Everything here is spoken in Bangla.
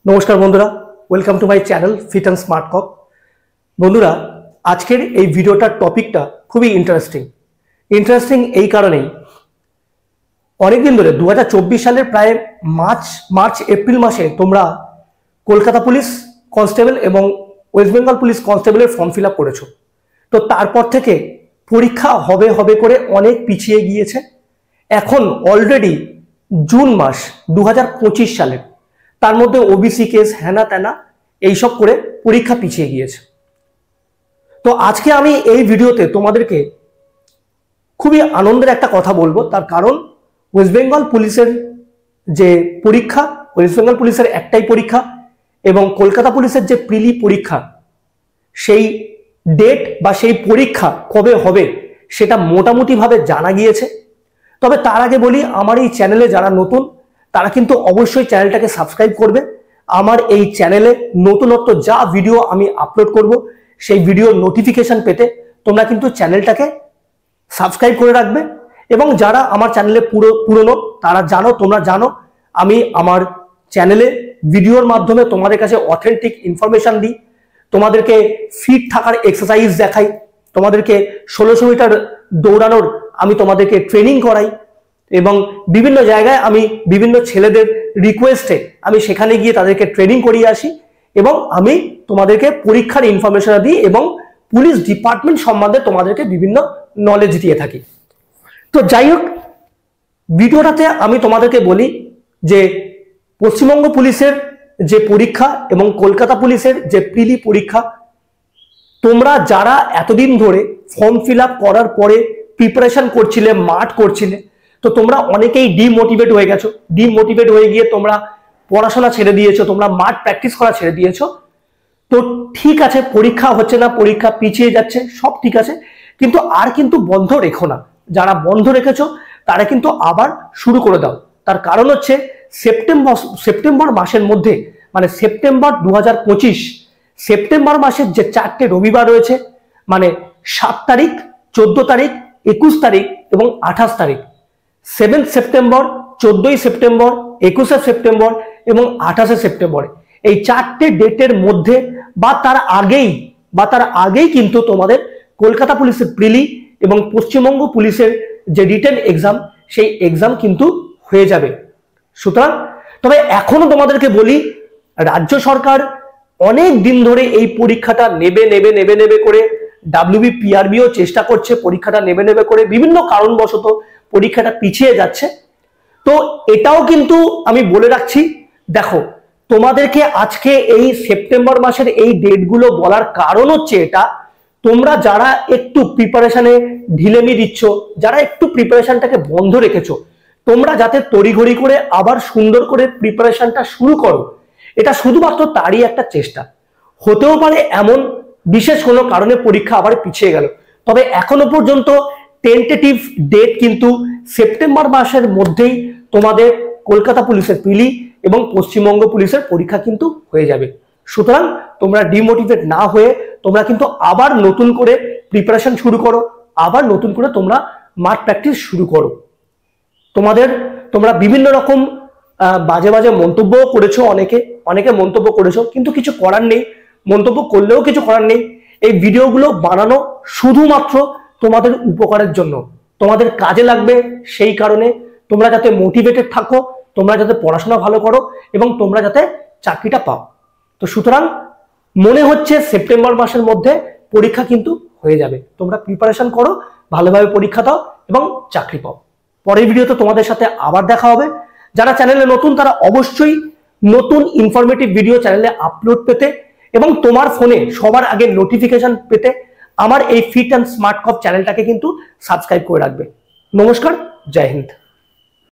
নমস্কার বন্ধুরা, welcome to my channel fit and smart cook. বন্ধুরা, আজকের এই ভিডিওটার টপিকটা খুবই ইন্টারেস্টিং এই কারণেই, অনেকদিন ধরে 2024 সালের প্রায় মার্চ এপ্রিল মাসে তোমরা কলকাতা পুলিশ কনস্টেবল এবং ওয়েস্ট বেঙ্গল পুলিশ কনস্টেবলের ফর্ম ফিল আপ করেছো। তো তারপর থেকে পরীক্ষা হবে করে অনেক পিছিয়ে গিয়েছে। এখন অলরেডি জুন মাস 2025 সালের, তার মধ্যে ওবিসি কেস হ্যানা ত্যানা এইসব করে পরীক্ষা পিছিয়ে গিয়েছে। তো আজকে আমি এই ভিডিওতে তোমাদেরকে খুবই আনন্দের একটা কথা বলবো, তার কারণ ওয়েস্ট বেঙ্গল পুলিশের যে পরীক্ষা, ওয়েস্ট বেঙ্গল পুলিশের একটাই পরীক্ষা এবং কলকাতা পুলিশের যে প্রিলি পরীক্ষা, সেই ডেট বা সেই পরীক্ষা কবে হবে সেটা মোটামুটিভাবে জানা গিয়েছে। তবে তার আগে বলি, আমার এই চ্যানেলে যারা নতুন তারা কিন্তু অবশ্যই চ্যানেলটাকে সাবস্ক্রাইব করবে। আমার এই চ্যানেলে নতুনত্ব যা ভিডিও আমি আপলোড করব সেই ভিডিওর নোটিফিকেশন পেতে তোমরা কিন্তু চ্যানেলটাকে সাবস্ক্রাইব করে রাখবে। এবং যারা আমার চ্যানেলে পুরনো তারা তোমরা জানো আমি আমার চ্যানেলে ভিডিওর মাধ্যমে তোমাদের কাছে অথেন্টিক ইনফরমেশন দিই, তোমাদেরকে ফিট থাকার এক্সারসাইজ দেখাই, তোমাদেরকে 1600 মিটার দৌড়ানোর আমি তোমাদেরকে ট্রেনিং করাই এবং বিভিন্ন জায়গায় আমি বিভিন্ন ছেলেদের রিকোয়েস্টে আমি সেখানে গিয়ে তাদেরকে ট্রেনিং করিয়ে আসি এবং আমি তোমাদেরকে পরীক্ষার ইনফরমেশন দিই এবং পুলিশ ডিপার্টমেন্ট সম্বন্ধে তোমাদেরকে বিভিন্ন নলেজ দিয়ে থাকি। তো যাই হোক, ভিডিওটাতে আমি তোমাদেরকে বলি যে পশ্চিমবঙ্গ পুলিশের যে পরীক্ষা এবং কলকাতা পুলিশের যে প্রিলি পরীক্ষা, তোমরা যারা এতদিন ধরে ফর্ম ফিল আপ করার পরে প্রিপারেশন করছিলে, মাঠ করছিলে, তো তোমরা অনেকেই ডিমোটিভেট হয়ে গেছো। ডিমোটিভেট হয়ে গিয়ে তোমরা পড়াশোনা ছেড়ে দিয়েছো, তোমরা মাঠ প্র্যাকটিস করা ছেড়ে দিয়েছো। তো ঠিক আছে, পরীক্ষা হচ্ছে না, পরীক্ষা পিছিয়ে যাচ্ছে, সব ঠিক আছে, কিন্তু আর কিন্তু বন্ধ রেখো না। যারা বন্ধ রেখেছো তারা কিন্তু আবার শুরু করে দাও। তার কারণ হচ্ছে সেপ্টেম্বর মাসের মধ্যে, মানে সেপ্টেম্বর 2025, সেপ্টেম্বর মাসের যে 4টে রবিবার রয়েছে, মানে 7 তারিখ, 14 তারিখ, 21 তারিখ এবং 28 তারিখ, 7 সেপ্টেম্বর, 14 সেপ্টেম্বর, 21 সেপ্টেম্বর এবং 28 সেপ্টেম্বর, এই 4টে ডেটের মধ্যে বা তার আগেই কিন্তু তোমাদের কলকাতা পুলিশের প্রিলি এবং পশ্চিমবঙ্গ পুলিশের যে রিটেন এক্সাম, সেই এক্সাম কিন্তু হয়ে যাবে। সুতরাং তবে এখনো তোমাদেরকে বলি, রাজ্য সরকার অনেক দিন ধরে এই পরীক্ষাটা নেবে করে, WBPRBও চেষ্টা করছে পরীক্ষাটা নেবে করে, বিভিন্ন কারণবশত পরীক্ষাটা পিছিয়ে যাচ্ছে। তো এটাও কিন্তু আমি বলে রাখছি, দেখো তোমাদেরকে আজকে এই সেপ্টেম্বর মাসের এই ডেটগুলো বলার কারণ হচ্ছে এটা, তোমরা যারা একটু প্রিপারেশনে ঢিলেমি দিচ্ছ, যারা একটু প্রিপারেশনটাকে বন্ধ রেখেছো, তোমরা যাতে তড়িঘড়ি করে আবার সুন্দর করে প্রিপারেশনটা শুরু করো, এটা শুধুমাত্র তারই একটা চেষ্টা। হতেও পারে এমন বিশেষ কোনো কারণে পরীক্ষা আবার পিছিয়ে গেল, তবে এখনো পর্যন্ত টেন্টেটিভ ডেট কিন্তু সেপ্টেম্বর মাসের মধ্যেই তোমাদের কলকাতা পুলিশের প্রিলি এবং পশ্চিমবঙ্গ পুলিশের পরীক্ষা কিন্তু হয়ে যাবে। সুতরাং তোমরা ডিমোটিভেট না হয়ে তোমরা কিন্তু আবার নতুন করে প্রিপারেশন শুরু করো, আবার নতুন করে তোমরা মাঠ প্র্যাকটিস শুরু করো। তোমরা বিভিন্ন রকম বাজে মন্তব্য করেছো, অনেকে মন্তব্য করেছো, কিন্তু কিছু করার নেই, মন্তব্য করলেও কিছু করার নেই। এই ভিডিওগুলো বানানো শুধুমাত্র তোমাদের উপকারের জন্য, তোমাদের কাজে লাগবে, সেই কারণে তোমরা যাতে মোটিভেটেড থাকো, তোমরা যাতে পড়াশোনা ভালো করো এবং তোমরা যাতে চাকরিটা পাও। তো সুতরাং মনে হচ্ছে সেপ্টেম্বর মাসের মধ্যে পরীক্ষা কিন্তু হয়ে যাবে। তোমরা প্রিপারেশন করো, ভালোভাবে পরীক্ষা দাও এবং চাকরি পাও। পরের ভিডিওতে তোমাদের সাথে আবার দেখা হবে। যারা চ্যানেলে নতুন তারা অবশ্যই নতুন ইনফরমেটিভ ভিডিও চ্যানেলে আপলোড পেতে এবং তোমার ফোনে সবার আগে নোটিফিকেশন পেতে আমার এই ফিট অ্যান্ড স্মার্ট কক চ্যানেলটাকে কিন্তু সাবস্ক্রাইব করে রাখবে। নমস্কার, জয় হিন্দ।